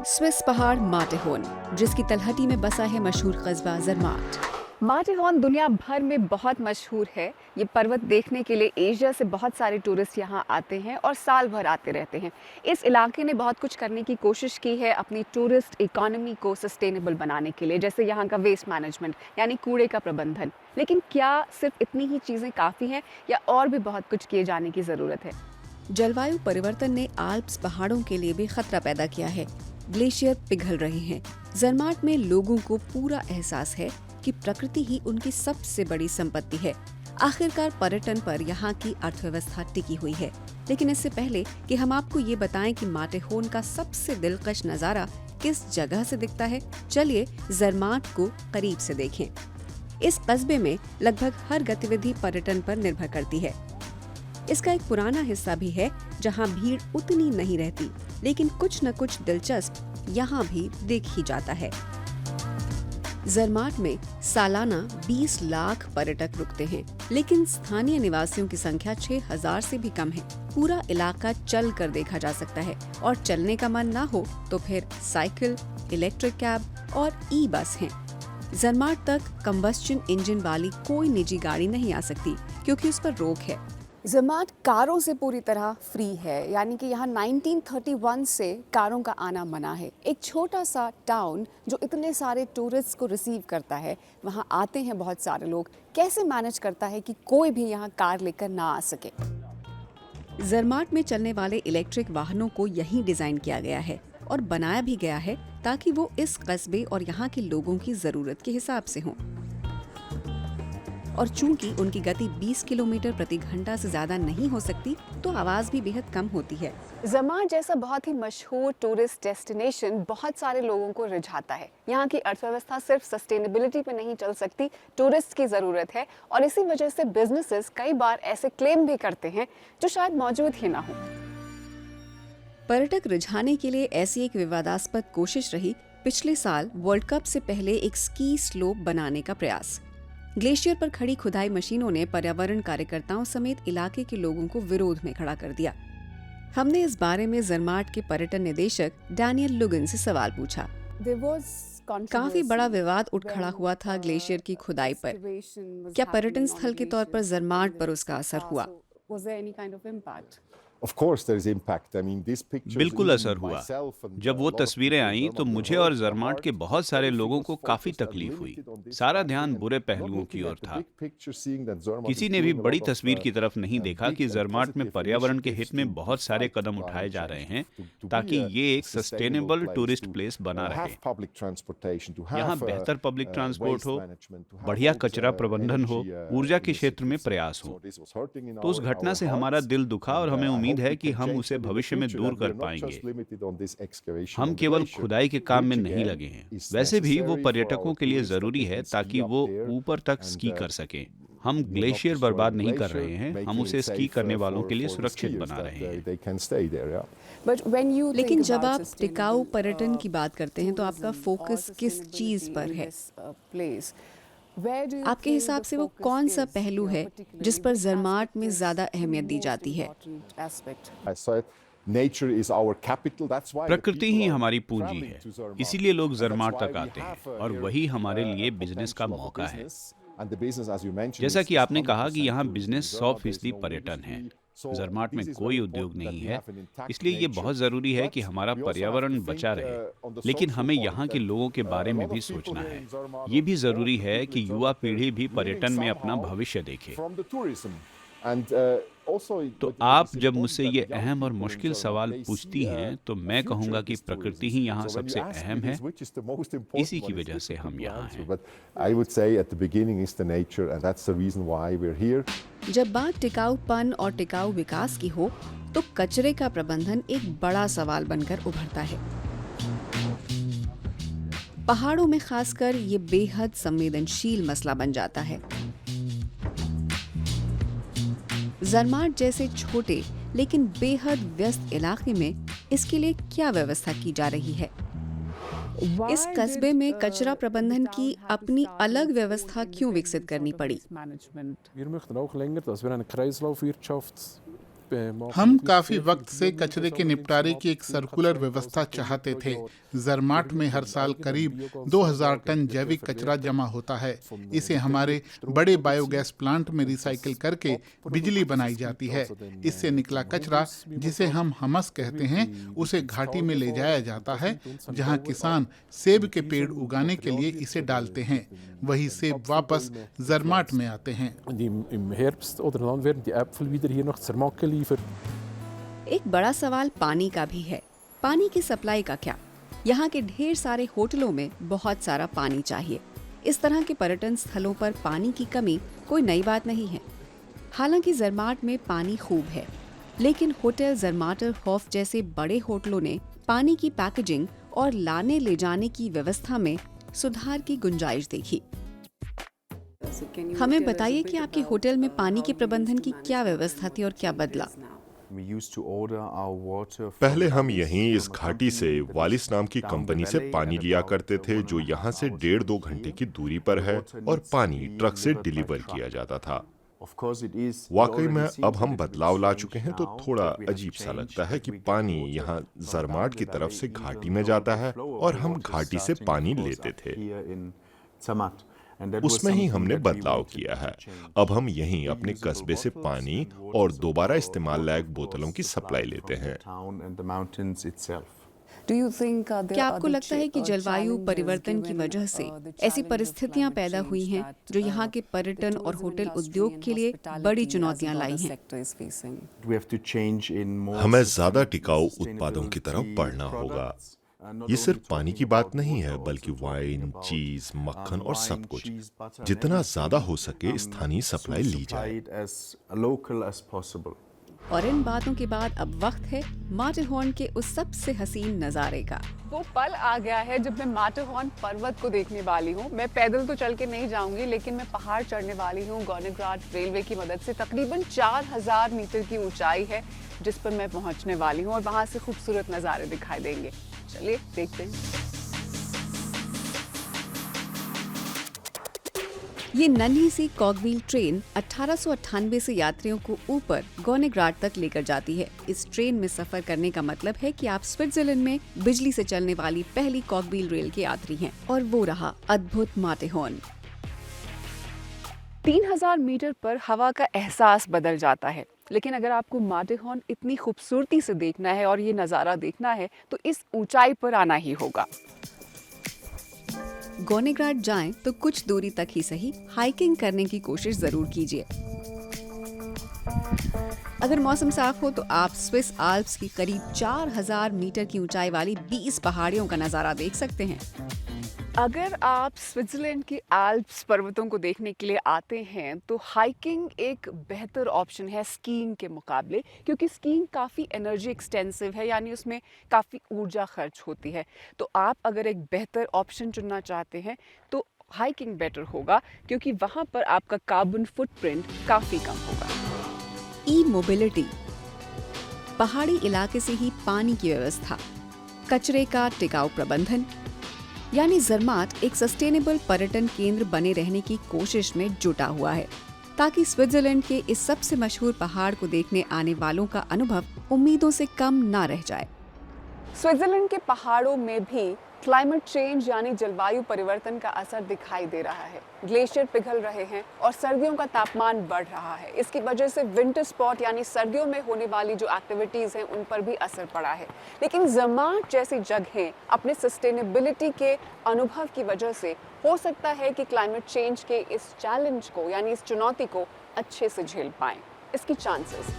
Swiss पहाड़ माटेहोर्न, जिसकी तलहटी में बसा है मशहूर कस्बा ज़रमाट। माटेहोर्न दुनिया भर में बहुत मशहूर है। ये पर्वत देखने के लिए एशिया से बहुत सारे टूरिस्ट यहाँ आते हैं और साल भर आते रहते हैं। इस इलाके ने बहुत कुछ करने की कोशिश की है अपनी टूरिस्ट इकोनॉमी को सस्टेनेबल बनाने के लिए, जैसे यहाँ का वेस्ट मैनेजमेंट यानी कूड़े का प्रबंधन। लेकिन क्या सिर्फ इतनी ही चीज़ें काफ़ी हैं या और भी बहुत कुछ किए जाने की ज़रूरत है? जलवायु परिवर्तन ने आल्प्स पहाड़ों के लिए भी खतरा पैदा किया है। ग्लेशियर पिघल रहे हैं। ज़रमाट में लोगों को पूरा एहसास है कि प्रकृति ही उनकी सबसे बड़ी संपत्ति है। आखिरकार पर्यटन पर यहाँ की अर्थव्यवस्था टिकी हुई है। लेकिन इससे पहले कि हम आपको ये बताएं कि माटेहोर्न का सबसे दिलकश नज़ारा किस जगह से दिखता है, चलिए ज़रमाट को करीब से देखें। इस कस्बे में लगभग हर गतिविधि पर्यटन पर निर्भर करती है। इसका एक पुराना हिस्सा भी है जहाँ भीड़ उतनी नहीं रहती, लेकिन कुछ न कुछ दिलचस्प यहाँ भी देख ही जाता है। ज़रमाट में सालाना 20 लाख पर्यटक रुकते हैं, लेकिन स्थानीय निवासियों की संख्या 6000 से भी कम है। पूरा इलाका चल कर देखा जा सकता है और चलने का मन ना हो तो फिर साइकिल, इलेक्ट्रिक कैब और ई बस हैं। ज़रमाट तक कंबस्शन इंजन वाली कोई निजी गाड़ी नहीं आ सकती क्योंकि उस पर रोक है। ज़रमाट कारों से पूरी तरह फ्री है, यानी कि यहाँ 1931 से कारों का आना मना है। एक छोटा सा टाउन जो इतने सारे टूरिस्ट को रिसीव करता है, वहाँ आते हैं बहुत सारे लोग, कैसे मैनेज करता है कि कोई भी यहाँ कार लेकर ना आ सके? ज़रमाट में चलने वाले इलेक्ट्रिक वाहनों को यहीं डिज़ाइन किया गया है और बनाया भी गया है ताकि वो इस कस्बे और यहाँ के लोगों की ज़रूरत के हिसाब से हों। और चूंकि उनकी गति 20 किलोमीटर प्रति घंटा से ज्यादा नहीं हो सकती, तो आवाज भी बेहद कम होती है। ज़रमाट जैसा बहुत ही मशहूर टूरिस्ट डेस्टिनेशन बहुत सारे लोगों को रिझाता है। यहाँ की अर्थव्यवस्था सिर्फ सस्टेनेबिलिटी पे नहीं चल सकती, टूरिस्ट की जरूरत है और इसी वजह से बिजनेसेस कई बार ऐसे क्लेम भी करते हैं जो शायद मौजूद ही ना हो। पर्यटक रिझाने के लिए ऐसी एक विवादास्पद कोशिश रही पिछले साल वर्ल्ड कप से पहले एक स्की स्लोप बनाने का प्रयास। ग्लेशियर पर खड़ी खुदाई मशीनों ने पर्यावरण कार्यकर्ताओं समेत इलाके के लोगों को विरोध में खड़ा कर दिया। हमने इस बारे में ज़रमाट के पर्यटन निदेशक डैनियल लुगन से सवाल पूछा। काफी बड़ा विवाद उठ खड़ा हुआ था ग्लेशियर की खुदाई पर। क्या पर्यटन स्थल के तौर पर ज़रमाट पर उसका असर हुआ? बिल्कुल असर हुआ। जब वो तस्वीरें आईं तो मुझे और ज़रमाट के बहुत सारे लोगों को काफी तकलीफ हुई। सारा ध्यान बुरे पहलुओं की ओर था। किसी ने भी बड़ी तस्वीर की तरफ नहीं देखा कि ज़रमाट में पर्यावरण के हित में बहुत सारे कदम उठाए जा रहे हैं ताकि ये एक सस्टेनेबल टूरिस्ट प्लेस बना रहे। यहाँ बेहतर पब्लिक ट्रांसपोर्ट हो, बढ़िया कचरा प्रबंधन हो, ऊर्जा के क्षेत्र में प्रयास हो। तो उस घटना से हमारा दिल दुखा और हमें उम्मीद है कि हम उसे भविष्य में दूर कर पाएंगे। हम केवल खुदाई के काम में नहीं लगे हैं। वैसे भी वो पर्यटकों के लिए जरूरी है ताकि वो ऊपर तक स्की कर सकें। हम ग्लेशियर बर्बाद नहीं कर रहे हैं, हम उसे स्की करने वालों के लिए सुरक्षित बना रहे हैं। लेकिन जब आप टिकाऊ पर्यटन की बात करते हैं तो आपका फोकस किस चीज पर है? आपके हिसाब से वो कौन सा पहलू है जिस पर ज़रमाट में ज्यादा अहमियत दी जाती है? प्रकृति ही हमारी पूंजी है, इसीलिए लोग ज़रमाट तक आते हैं और वही हमारे लिए बिजनेस का मौका है। जैसा कि आपने कहा कि यहाँ बिजनेस 100% पर्यटन है। ज़रमाट में कोई उद्योग नहीं है, इसलिए ये बहुत ज़रूरी है कि हमारा पर्यावरण बचा रहे। लेकिन हमें यहाँ के लोगों के बारे में भी सोचना है। ये भी ज़रूरी है कि युवा पीढ़ी भी पर्यटन में अपना भविष्य देखे। तो आप जब मुझसे ये अहम और मुश्किल सवाल पूछती हैं तो मैं कहूँगा कि प्रकृति ही यहाँ सबसे अहम है। इसी की वजह से हम यहाँ हैं। जब बात टिकाऊपन और टिकाऊ विकास की हो तो कचरे का प्रबंधन एक बड़ा सवाल बनकर उभरता है। पहाड़ों में खासकर ये बेहद संवेदनशील मसला बन जाता है। ज़रमाट जैसे छोटे लेकिन बेहद व्यस्त इलाके में इसके लिए क्या व्यवस्था की जा रही है? इस कस्बे में कचरा प्रबंधन की अपनी अलग व्यवस्था क्यों विकसित करनी पड़ी? हम काफी वक्त से कचरे के निपटारे की एक सर्कुलर व्यवस्था चाहते थे। जरमाट में हर साल करीब 2000 टन जैविक कचरा जमा होता है। इसे हमारे बड़े बायोगैस प्लांट में रिसाइकिल करके बिजली बनाई जाती है। इससे निकला कचरा, जिसे हम हमस कहते हैं, उसे घाटी में ले जाया जाता है, जहां किसान सेब के पेड़ उगाने के लिए इसे डालते हैं। वही सेब वापस जरमाट में आते हैं। एक बड़ा सवाल पानी का भी है। पानी की सप्लाई का क्या? यहाँ के ढेर सारे होटलों में बहुत सारा पानी चाहिए। इस तरह के पर्यटन स्थलों पर पानी की कमी कोई नई बात नहीं है। हालांकि जरमाट में पानी खूब है, लेकिन होटल जरमाटर हॉफ जैसे बड़े होटलों ने पानी की पैकेजिंग और लाने ले जाने की व्यवस्था में सुधार की गुंजाइश देखी। हमें बताइए कि आपके होटल में पानी के प्रबंधन की क्या व्यवस्था थी और क्या बदला? पहले हम यहीं इस घाटी से वालिस नाम की कंपनी से पानी लिया करते थे, जो यहाँ से 1.5-2 घंटे की दूरी पर है, और पानी ट्रक से डिलीवर किया जाता था। वाकई में अब हम बदलाव ला चुके हैं, तो थोड़ा अजीब सा लगता है कि पानी यहाँ जरमाट की तरफ से घाटी में जाता है और हम घाटी से पानी लेते थे। उसमें ही हमने बदलाव किया है। अब हम यहीं अपने कस्बे से पानी और दोबारा इस्तेमाल लायक बोतलों की सप्लाई लेते हैं। क्या आपको लगता है कि जलवायु परिवर्तन की वजह से ऐसी परिस्थितियां पैदा हुई हैं जो यहाँ के पर्यटन और होटल उद्योग के लिए बड़ी चुनौतियां लाई हैं? हमें ज्यादा टिकाऊ उत्पादों की तरफ बढ़ना होगा। ये सिर्फ पानी की बात नहीं है, बल्कि वाइन, चीज, मक्खन और सब कुछ। जितना ज्यादा हो सके स्थानीय सप्लाई ली जाए। और इन बातों के बाद अब वक्त है माटरहॉर्न के उस सबसे हसीन नजारे का। वो पल आ गया है जब मैं माटरहॉर्न पर्वत को देखने वाली हूँ। मैं पैदल तो चल के नहीं जाऊंगी, लेकिन मैं पहाड़ चढ़ने वाली हूँ। गोनेग्राड रेलवे की मदद से तकरीबन 4000 मीटर की ऊंचाई है जिस पर मैं पहुंचने वाली हूँ, और वहां से खूबसूरत नजारे दिखाई देंगे। चलिए देखते हैं। ये नन्ही सी कॉगव्हील ट्रेन 1898 से यात्रियों को ऊपर गोनेग्राड तक लेकर जाती है। इस ट्रेन में सफर करने का मतलब है कि आप स्विट्जरलैंड में बिजली से चलने वाली पहली कॉगव्हील रेल के यात्री हैं। और वो रहा अद्भुत माटरहॉर्न। 3000 मीटर पर हवा का एहसास बदल जाता है, लेकिन अगर आपको माटरहॉर्न इतनी खूबसूरती से देखना है और ये नज़ारा देखना है तो इस ऊंचाई पर आना ही होगा। गोनेग्राड जाएं तो कुछ दूरी तक ही सही हाइकिंग करने की कोशिश जरूर कीजिए। अगर मौसम साफ हो तो आप स्विस आल्प्स की करीब 4000 मीटर की ऊंचाई वाली 20 पहाड़ियों का नजारा देख सकते हैं। अगर आप स्विट्जरलैंड के आल्प्स पर्वतों को देखने के लिए आते हैं तो हाइकिंग एक बेहतर ऑप्शन है स्कीइंग के मुकाबले, क्योंकि स्कीइंग काफ़ी एनर्जी एक्सटेंसिव है, यानी उसमें काफ़ी ऊर्जा खर्च होती है। तो आप अगर एक बेहतर ऑप्शन चुनना चाहते हैं तो हाइकिंग बेटर होगा, क्योंकि वहाँ पर आपका कार्बन फुटप्रिंट काफ़ी कम होगा। ई मोबिलिटी, पहाड़ी इलाके से ही पानी की व्यवस्था, कचरे का टिकाऊ प्रबंधन, यानी जरमाट एक सस्टेनेबल पर्यटन केंद्र बने रहने की कोशिश में जुटा हुआ है, ताकि स्विट्जरलैंड के इस सबसे मशहूर पहाड़ को देखने आने वालों का अनुभव उम्मीदों से कम ना रह जाए। स्विट्जरलैंड के पहाड़ों में भी क्लाइमेट चेंज यानी जलवायु परिवर्तन का असर दिखाई दे रहा है। ग्लेशियर पिघल रहे हैं और सर्दियों का तापमान बढ़ रहा है। इसकी वजह से विंटर स्पॉट यानी सर्दियों में होने वाली जो एक्टिविटीज़ हैं उन पर भी असर पड़ा है। लेकिन जरमाट जैसी जगहें अपने सस्टेनेबिलिटी के अनुभव की वजह से हो सकता है कि क्लाइमेट चेंज के इस चैलेंज को यानी इस चुनौती को अच्छे से झेल पाएं। इसकी चांसेस